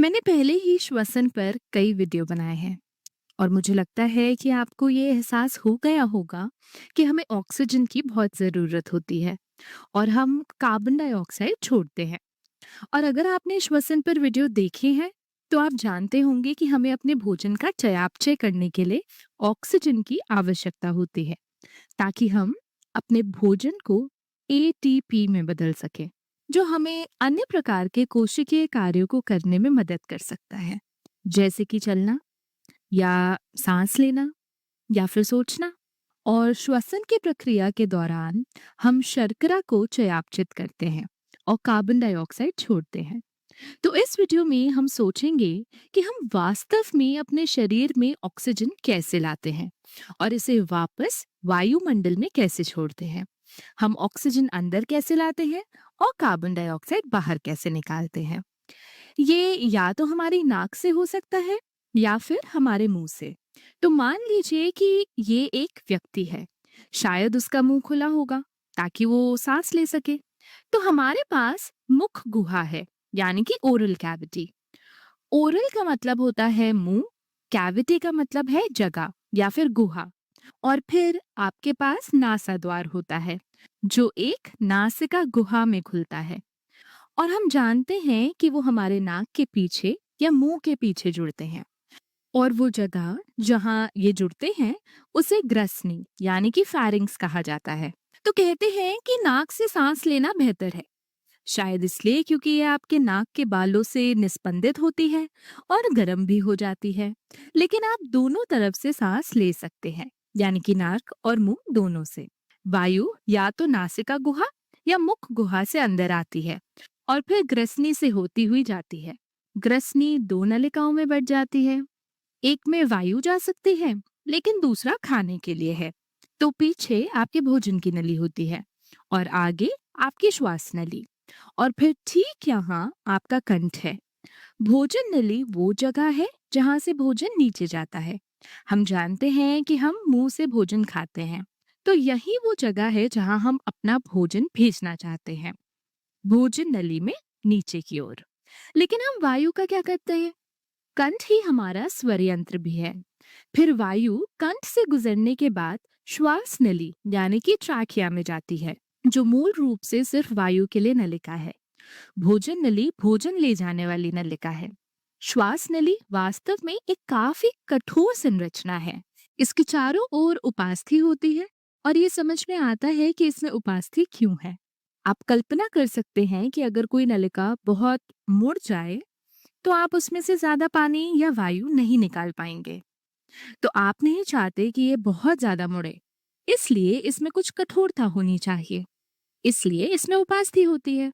मैंने पहले ही श्वसन पर कई वीडियो बनाए हैं और मुझे लगता है कि आपको ये एहसास हो गया होगा कि हमें ऑक्सीजन की बहुत ज़रूरत होती है और हम कार्बन डाइऑक्साइड छोड़ते हैं। और अगर आपने श्वसन पर वीडियो देखे हैं तो आप जानते होंगे कि हमें अपने भोजन का चयापचय करने के लिए ऑक्सीजन की आवश्यकता होती है ताकि हम अपने भोजन को एटीपी में बदल सकें, जो हमें अन्य प्रकार के कोशिकीय कार्यों को करने में मदद कर सकता है, जैसे कि चलना या सांस लेना या फिर सोचना। और श्वसन की प्रक्रिया के दौरान हम शर्करा को चयापचित करते हैं और कार्बन डाइऑक्साइड छोड़ते हैं। तो इस वीडियो में हम सोचेंगे कि हम वास्तव में अपने शरीर में ऑक्सीजन कैसे लाते हैं और इसे वापस वायुमंडल में कैसे छोड़ते हैं। हम ऑक्सीजन अंदर कैसे लाते हैं और कार्बन डाइऑक्साइड बाहर कैसे निकालते हैं। ये या तो हमारी नाक से हो सकता है या फिर हमारे मुंह से। तो मान लीजिए कि ये एक व्यक्ति है, शायद उसका मुंह खुला होगा ताकि वो सांस ले सके। तो हमारे पास मुख गुहा है, यानी कि ओरल कैविटी। ओरल का मतलब होता है मुंह, कैविटी का मतलब है जगह या फिर गुहा। और फिर आपके पास नासाद्वार होता है, जो एक नासिका गुहा में खुलता है। और हम जानते हैं कि वो हमारे नाक के पीछे या मुंह के पीछे जुड़ते हैं। और वो जगह जहाँ ये जुड़ते हैं उसे ग्रसनी यानी कि फैरिंग्स कहा जाता है। तो कहते हैं कि नाक से सांस लेना बेहतर है, शायद इसलिए क्योंकि ये आपके नाक के बालों से निस्पंदित होती है और गर्म भी हो जाती है। लेकिन आप दोनों तरफ से सांस ले सकते हैं, यानी कि नाक और मुंह दोनों से। वायु या तो नासिका गुहा या मुख गुहा से अंदर आती है और फिर ग्रसनी से होती हुई जाती है। ग्रसनी दो नलिकाओं में बढ़ जाती है, एक में वायु जा सकती है लेकिन दूसरा खाने के लिए है। तो पीछे आपके भोजन की नली होती है और आगे आपकी श्वास नली। और फिर ठीक यहाँ आपका कंठ है। भोजन नली वो जगह है जहाँ से भोजन नीचे जाता है। हम जानते हैं कि हम मुंह से भोजन खाते हैं, तो यही वो जगह है जहाँ हम अपना भोजन भेजना चाहते हैं, भोजन नली में नीचे की ओर। लेकिन हम वायु का क्या करते हैं? कंठ ही हमारा स्वर यंत्र भी है। फिर वायु कंठ से गुजरने के बाद श्वास नली यानी कि ट्रैकिया में जाती है, जो मूल रूप से सिर्फ वायु के लिए नलिका है। भोजन नली भोजन ले जाने वाली नलिका है। श्वास नली वास्तव में एक काफी कठोर संरचना है। इसके चारों ओर उपास्थि होती है और ये समझ में आता है कि इसमें उपास्थि क्यों है। आप कल्पना कर सकते हैं कि अगर कोई नलिका बहुत मुड़ जाए तो आप उसमें से ज्यादा पानी या वायु नहीं निकाल पाएंगे। तो आप नहीं चाहते कि ये बहुत ज्यादा मुड़े, इसलिए इसमें कुछ कठोरता होनी चाहिए। इसलिए इसमें उपास्थि होती है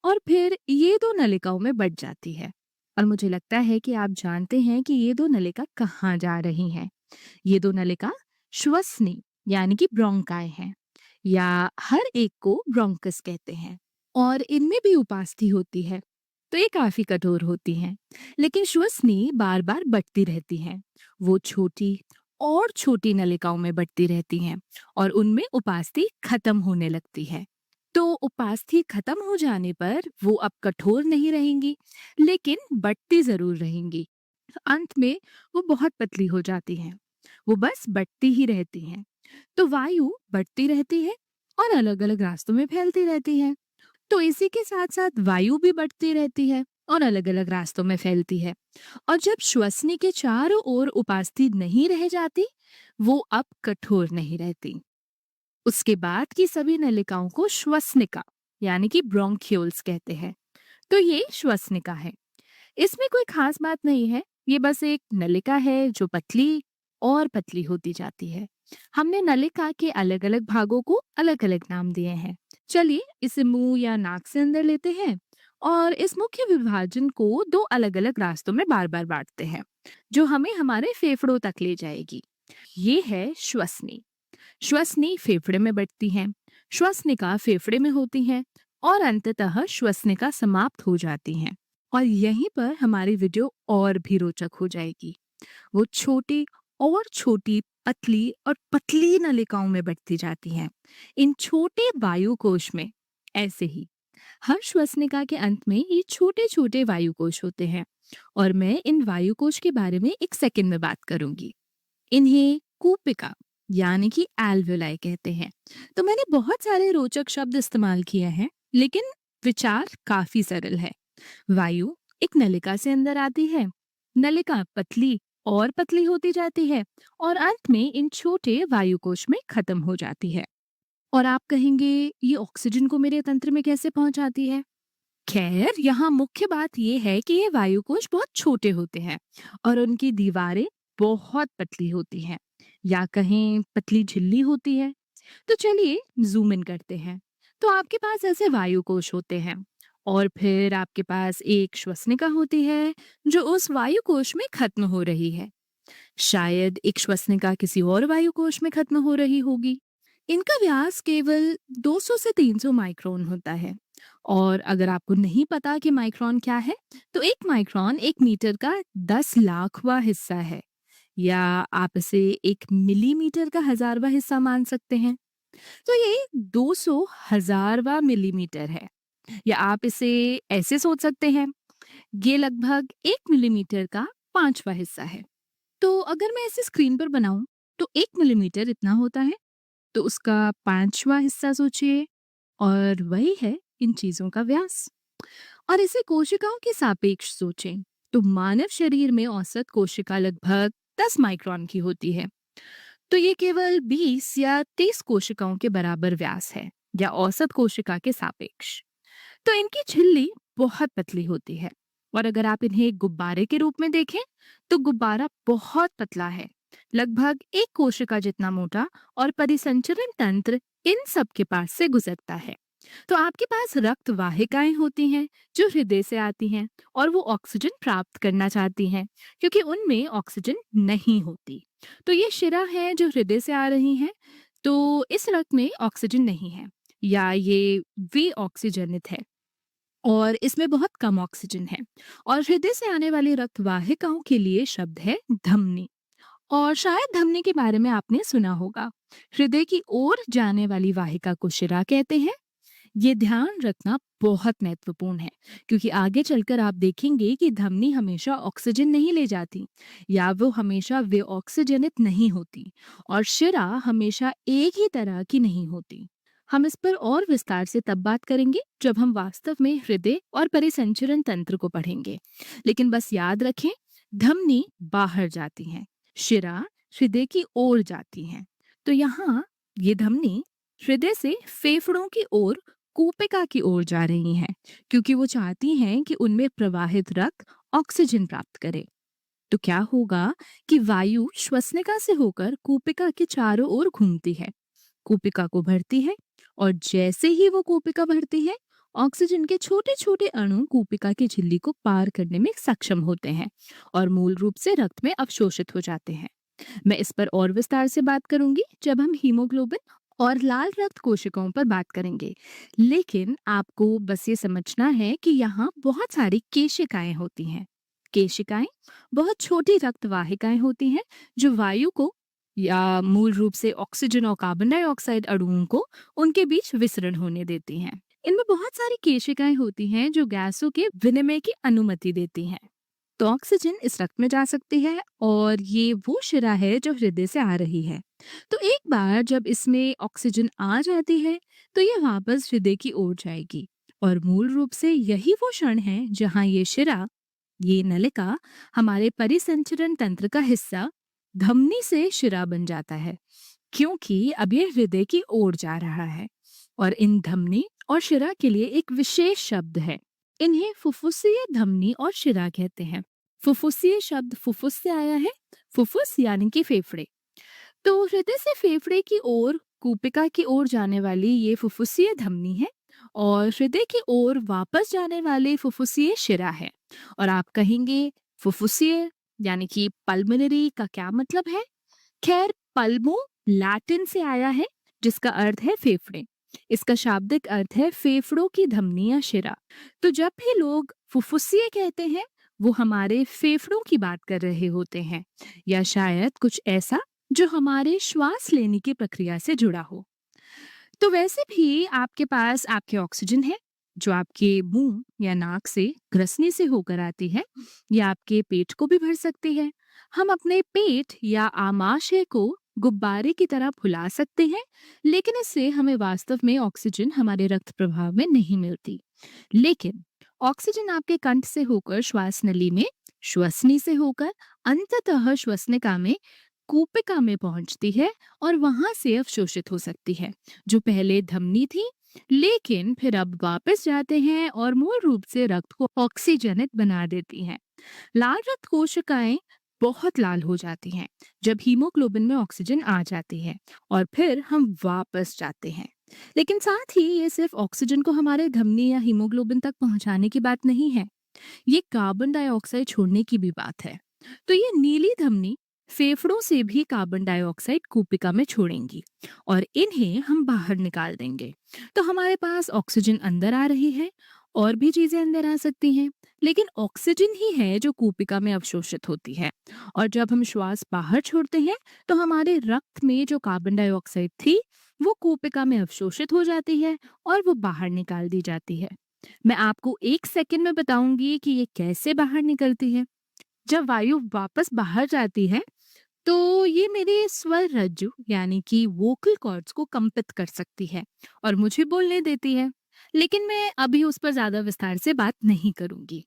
और फिर ये दो नलिकाओं में बढ़ जाती है। और मुझे लगता है कि आप जानते हैं कि ये दो नलिका कहाँ जा रही हैं। ये दो नलिका श्वसनी यानी कि ब्रोंकाई हैं, या हर एक को ब्रोंकस कहते हैं। और इनमें भी उपास्थि होती है, तो ये काफी कठोर होती हैं। लेकिन श्वसनी बार बार बढ़ती रहती हैं। वो छोटी और छोटी नलिकाओं में बढ़ती रहती हैं और उनमें उपास्थि खत्म होने लगती है। तो उपास्थि खत्म हो जाने पर वो अब कठोर नहीं रहेंगी, लेकिन बढ़ती जरूर रहेंगी। अंत में वो बहुत पतली हो जाती हैं। वो बस बढ़ती ही रहती हैं। तो वायु बढ़ती रहती है और अलग अलग रास्तों में फैलती रहती है। तो इसी के साथ साथ वायु भी बढ़ती रहती है और अलग अलग रास्तों में फैलती है। और जब श्वसनी के चारों ओर उपास्थि नहीं रह जाती, वो अब कठोर नहीं रहती। उसके बाद की सभी नलिकाओं को श्वसनिका यानी कि ब्रोंक्यूल्स कहते हैं। तो ये श्वसनिका है। इसमें कोई खास बात नहीं है, ये बस एक नलिका है जो पतली और पतली होती जाती है। हमने नलिका के अलग अलग भागों को अलग अलग नाम दिए हैं। चलिए इसे मुंह या नाक से अंदर लेते हैं और इस मुख्य विभाजन को दो अलग अलग रास्तों में बार बार बांटते हैं, जो हमें हमारे फेफड़ों तक ले जाएगी। ये है श्वसनी। श्वसनी फेफड़े में बढ़ती हैं, श्वसनिका फेफड़े में होती हैं और अंततः श्वसनिका समाप्त हो जाती हैं। और यहीं पर हमारी वीडियो और भी रोचक हो जाएगी। वो छोटी और छोटी, पतली और पतली नलिकाओं में बढ़ती जाती हैं। इन छोटे वायु कोश में ऐसे ही हर श्वसनिका के अंत में ये छोटे छोटे वायु कोश होते हैं और मैं इन वायु कोश के बारे में एक सेकंड में बात करूंगी। इन्हें कूपिका यानी कि एल्वेलाई कहते हैं। तो मैंने बहुत सारे रोचक शब्द इस्तेमाल किए हैं, लेकिन विचार काफी सरल है। वायु एक नलिका से अंदर आती है, नलिका पतली और पतली होती जाती है और अंत में इन छोटे वायु कोश में खत्म हो जाती है। और आप कहेंगे ये ऑक्सीजन को मेरे तंत्र में कैसे पहुंचाती है? खैर, यहाँ मुख्य बात यह है कि ये वायु कोश बहुत छोटे होते हैं और उनकी दीवारें बहुत पतली होती हैं, या कहें पतली झिल्ली होती है। तो चलिए जूम इन करते हैं। तो आपके पास ऐसे वायु कोश होते हैं और फिर आपके पास एक श्वसनिका होती है जो उस वायु कोश में खत्म हो रही है। शायद एक श्वसनिका किसी और वायु कोश में खत्म हो रही होगी। इनका व्यास केवल 200 से 300 माइक्रोन होता है। और अगर आपको नहीं पता कि माइक्रोन क्या है, तो एक माइक्रोन एक मीटर का 10 लाखवां हिस्सा है, या आप इसे एक मिलीमीटर का 1000वां हिस्सा मान सकते हैं। तो ये 200 हजारवां मिलीमीटर है, या आप इसे ऐसे सोच सकते हैं, ये लगभग 1 मिलीमीटर का 5वां हिस्सा है। तो अगर मैं इसे स्क्रीन पर बनाऊं तो 1 मिलीमीटर इतना होता है, तो उसका 5वां हिस्सा सोचिए, और वही है इन चीजों का व्यास। और इसे कोशिकाओं के सापेक्ष सोचें तो मानव शरीर में औसत कोशिका लगभग 10 माइक्रोन की होती है। तो ये केवल 20 या 30 कोशिकाओं के बराबर व्यास है, या औसत कोशिका के सापेक्ष। तो इनकी झिल्ली बहुत पतली होती है, और अगर आप इन्हें एक गुब्बारे के रूप में देखें तो गुब्बारा बहुत पतला है, लगभग एक कोशिका जितना मोटा, और परिसंचरण तंत्र इन सब के पास से गुजरता है। तो आपके पास रक्त वाहिकाएं होती हैं जो हृदय से आती हैं, और वो ऑक्सीजन प्राप्त करना चाहती हैं क्योंकि उनमें ऑक्सीजन नहीं होती। तो ये शिरा है जो हृदय से आ रही हैं, तो इस रक्त में ऑक्सीजन नहीं है, या ये वी ऑक्सीजनित है और इसमें बहुत कम ऑक्सीजन है। और हृदय से आने वाली रक्त वाहिकाओं के लिए शब्द है धमनी। और शायद धमनी के बारे में आपने सुना होगा। हृदय की ओर जाने वाली वाहिका को शिरा कहते हैं। ये ध्यान रखना बहुत महत्वपूर्ण है, क्योंकि आगे चलकर आप देखेंगे कि धमनी हमेशा ऑक्सीजन नहीं ले जाती, या वो हमेशा वे ऑक्सीजनित नहीं होती, और शिरा हमेशा एक ही तरह की नहीं होती। हम इस पर और विस्तार से तब बात करेंगे जब हम वास्तव में हृदय और परिसंचरण तंत्र को पढ़ेंगे। लेकिन बस याद रखें, धमनी बाहर जाती हैं, शिरा हृदय की ओर जाती हैं। तो यहाँ ये धमनी हृदय से फेफड़ों की ओर कूपिका की ओर जा रही हैं, क्योंकि वो चाहती हैं कि उनमें प्रवाहित रक्त ऑक्सीजन प्राप्त करे। तो क्या होगा कि वायु श्वसनिका से होकर कूपिका के चारों ओर घूमती है, कूपिका को भरती है, और जैसे ही वो कूपिका भरती है, ऑक्सीजन के छोटे छोटे अणु कूपिका की झिल्ली को पार करने में सक्षम होते हैं और मूल रूप से रक्त में अवशोषित हो जाते हैं। मैं इस पर और विस्तार से बात करूंगी जब हम हीमोग्लोबिन और लाल रक्त कोशिकाओं पर बात करेंगे। लेकिन आपको बस ये समझना है कि यहाँ बहुत सारी केशिकाएं होती हैं। केशिकाएं बहुत छोटी रक्त वाहिकाएं होती हैं जो वायु को, या मूल रूप से ऑक्सीजन और कार्बन डाइऑक्साइड अणुओं को, उनके बीच विसरण होने देती हैं। इनमें बहुत सारी केशिकाएं होती हैं जो गैसों के विनिमय की अनुमति देती हैं। तो ऑक्सीजन इस रक्त में जा सकती है, और ये वो शिरा है जो हृदय से आ रही है। तो एक बार जब इसमें ऑक्सीजन आ जाती है तो ये वापस हृदय की ओर जाएगी, और मूल रूप से यही वो क्षण है जहाँ ये शिरा, ये नलिका, हमारे परिसंचरण तंत्र का हिस्सा धमनी से शिरा बन जाता है, क्योंकि अब ये हृदय की ओर जा रहा है। और इन धमनी और शिरा के लिए एक विशेष शब्द है। इन्हें फुफ्फुसीय धमनी और शिरा कहते हैं। फुफ्फुसीय शब्द फुफ्फुस से आया है, फुफ्फुस यानी कि फेफड़े। तो हृदय से फेफड़े की ओर कूपिका की ओर जाने वाली ये फुफ्फुसीय धमनी है, और हृदय की ओर वापस जाने वाली फुफ्फुसीय शिरा है। और आप कहेंगे फुफ्फुसीय यानी कि पल्मोनरी का क्या मतलब है? खैर, पल्मो लैटिन से आया है जिसका अर्थ है फेफड़े। इसका शाब्दिक अर्थ है फेफड़ों की धमनी या शिरा। तो जब भी लोग फुफ्फुसीय कहते हैं, वो हमारे फेफड़ों की बात कर रहे होते हैं, या शायद कुछ ऐसा जो हमारे श्वास लेने की प्रक्रिया से जुड़ा हो। तो वैसे भी आपके पास आपके ऑक्सीजन है, जो आपके मुंह या नाक से ग्रसने से होकर आती है, या आपके पेट को भी भर सकती है। हम अपने पेट या आमाशय को गुब्बारे की तरह फुला सकते हैं, लेकिन इससे हमें वास्तव में ऑक्सीजन हमारे रक्त प्रवाह में नहीं मिलती। लेकिन ऑक्सीजन आपके कंठ से होकर श्वास नली में, श्वसनी से होकर अंततः श्वसनिका में, कूपिका में पहुंचती है और वहां से अवशोषित हो सकती है, जो पहले धमनी थी, लेकिन फिर अब वापस जाते हैं और मूल रूप से रक्त को ऑक्सीजनित बना देती हैं। लाल रक्त कोशिकाएं बहुत लाल हो जाती हैं जब हीमोग्लोबिन में ऑक्सीजन आ जाती है, और फिर हम वापस जाते हैं। लेकिन साथ ही ये सिर्फ ऑक्सीजन को हमारे धमनी या हीमोग्लोबिन तक पहुंचाने की बात नहीं है, ये कार्बन डाइऑक्साइड छोड़ने की भी बात है। तो ये नीली धमनी फेफड़ों से भी कार्बन डाइऑक्साइड कूपिका में छोड़ेंगी और इन्हें हम बाहर निकाल देंगे। तो हमारे पास ऑक्सीजन अंदर आ रही है, और भी चीजें अंदर आ सकती हैं, लेकिन ऑक्सीजन ही है जो कूपिका में अवशोषित होती है। और जब हम श्वास बाहर छोड़ते हैं तो हमारे रक्त में जो कार्बन डाइऑक्साइड थी वो कूपिका में अवशोषित हो जाती है और वो बाहर निकाल दी जाती है। मैं आपको 1 सेकंड में बताऊंगी कि ये कैसे बाहर निकलती है। जब वायु वापस बाहर जाती है तो ये मेरे स्वर रज्जु यानी कि वोकल कॉर्ड्स को कंपित कर सकती है और मुझे बोलने देती है। लेकिन मैं अभी उस पर ज्यादा विस्तार से बात नहीं करूंगी।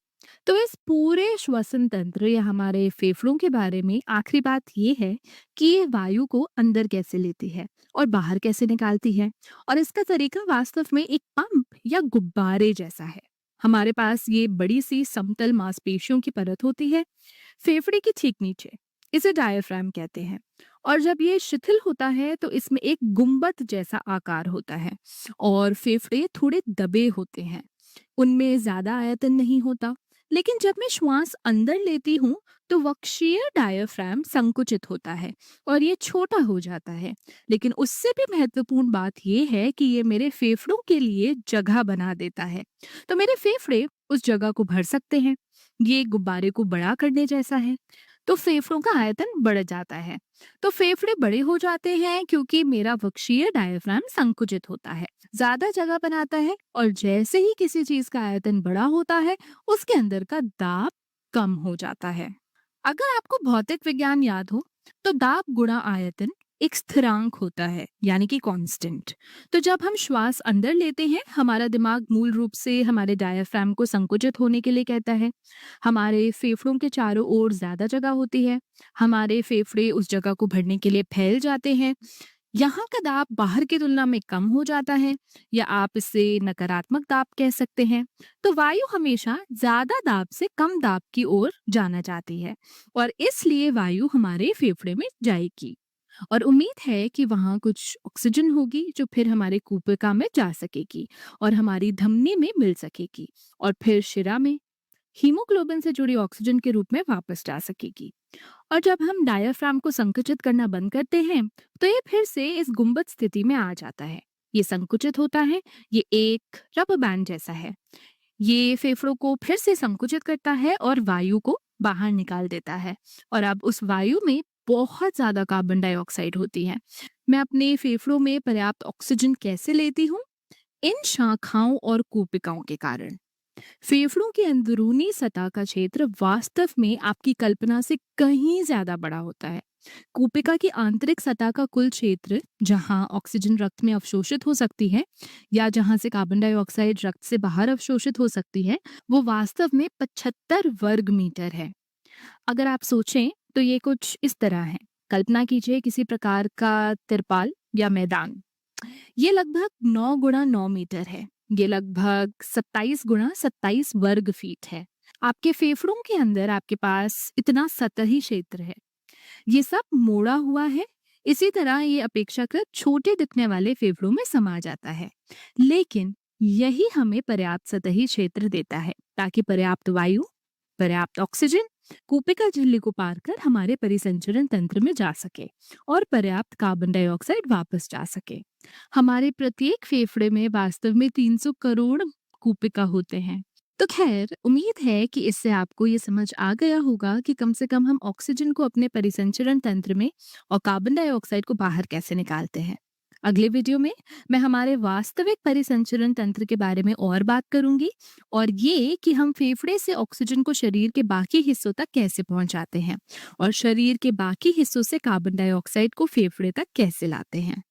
तो इस पूरे श्वसन तंत्र या हमारे फेफड़ों के बारे में आखिरी बात ये है कि ये वायु को अंदर कैसे लेती है और बाहर कैसे निकालती है, और इसका तरीका वास्तव में एक पंप या गुब्बारे जैसा है। हमारे पास ये बड़ी सी समतल मांसपेशियों की परत होती है फेफड़े के ठीक नीचे, इसे डायफ्राम कहते हैं। और जब ये शिथिल होता है तो इसमें एक गुंबद जैसा आकार होता है और फेफड़े थोड़े दबे होते हैं, उनमें ज्यादा आयतन नहीं होता। लेकिन जब मैं श्वास अंदर लेती हूँ तो वक्षीय डायफ्राम संकुचित होता है और ये छोटा हो जाता है। लेकिन उससे भी महत्वपूर्ण बात यह है कि ये मेरे फेफड़ों के लिए जगह बना देता है, तो मेरे फेफड़े उस जगह को भर सकते हैं। ये गुब्बारे को बड़ा करने जैसा है, तो फेफड़ों का आयतन बढ़ जाता है। तो फेफड़े बड़े हो जाते हैं क्योंकि मेरा वक्षीय डायफ्राम संकुचित होता है, ज्यादा जगह बनाता है, और जैसे ही किसी चीज का आयतन बड़ा होता है उसके अंदर का दाब कम हो जाता है। अगर आपको भौतिक विज्ञान याद हो तो दाब गुणा आयतन एक स्थिरांक होता है, यानी कि कांस्टेंट। तो जब हम श्वास अंदर लेते हैं हमारा दिमाग मूल रूप से हमारे डायफ्राम को संकुचित होने के लिए कहता है। हमारे फेफड़ों के चारों ओर ज्यादा जगह होती है, हमारे फेफड़े उस जगह को भरने के लिए फैल जाते हैं। यहाँ का दाब बाहर की तुलना में कम हो जाता है, या आप इसे नकारात्मक दाब कह सकते हैं। तो वायु हमेशा ज्यादा दाब से कम दाब की ओर जाना चाहती है, और इसलिए वायु हमारे फेफड़े में जाएगी और उम्मीद है कि वहाँ कुछ ऑक्सीजन होगी जो फिर हमारे कूपिका में जा सकेगी और हमारी धमनी में मिल सकेगी, और फिर शिरा में हीमोग्लोबिन से जुड़ी ऑक्सीजन के रूप में वापस जा सकेगी। और जब हम डायफ्राम को संकुचित करना बंद करते हैं तो ये फिर से इस गुंबद स्थिति में आ जाता है। ये संकुचित होता है, ये एक रबर बैंड जैसा है। ये फेफड़ों को फिर से संकुचित करता है और वायु को बाहर निकाल देता है, और अब उस वायु में बहुत ज्यादा कार्बन डाइऑक्साइड होती है। मैं अपने फेफड़ों में पर्याप्त ऑक्सीजन कैसे लेती हूँ? इन शाखाओं और कूपिकाओं के कारण। फेफड़ों की अंदरूनी सतह का क्षेत्र वास्तव में आपकी कल्पना से कहीं ज्यादा बड़ा होता है। कूपिका की आंतरिक सतह का कुल क्षेत्र, जहां ऑक्सीजन रक्त में अवशोषित हो सकती है या जहां से कार्बन डाइऑक्साइड रक्त से बाहर अवशोषित हो सकती है, वो वास्तव में 75 वर्ग मीटर है। अगर आप सोचें तो ये कुछ इस तरह है। कल्पना कीजिए किसी प्रकार का तिरपाल या मैदान। ये लगभग 9 गुणा 9 मीटर है। ये लगभग 27 गुणा 27 वर्ग फीट है। आपके फेफड़ों के अंदर आपके पास इतना सतही क्षेत्र है। ये सब मोड़ा हुआ है। इसी तरह ये अपेक्षाकृत छोटे दिखने वाले फेफड़ों में समा जाता है, लेकिन यही हमें पर्याप्त सतही क्षेत्र देता है ताकि पर्याप्त वायु, पर्याप्त ऑक्सीजन कूपिका झिल्ली को पार कर हमारे परिसंचरण तंत्र में जा सके और पर्याप्त कार्बन डाइऑक्साइड वापस जा सके। हमारे प्रत्येक फेफड़े में वास्तव में 300 करोड़ कूपिका होते हैं। तो खैर, उम्मीद है कि इससे आपको ये समझ आ गया होगा कि कम से कम हम ऑक्सीजन को अपने परिसंचरण तंत्र में और कार्बन डाइऑक्साइड को बाहर कैसे निकालते हैं। अगले वीडियो में मैं हमारे वास्तविक परिसंचरण तंत्र के बारे में और बात करूंगी और ये कि हम फेफड़े से ऑक्सीजन को शरीर के बाकी हिस्सों तक कैसे पहुंचाते हैं और शरीर के बाकी हिस्सों से कार्बन डाइऑक्साइड को फेफड़े तक कैसे लाते हैं।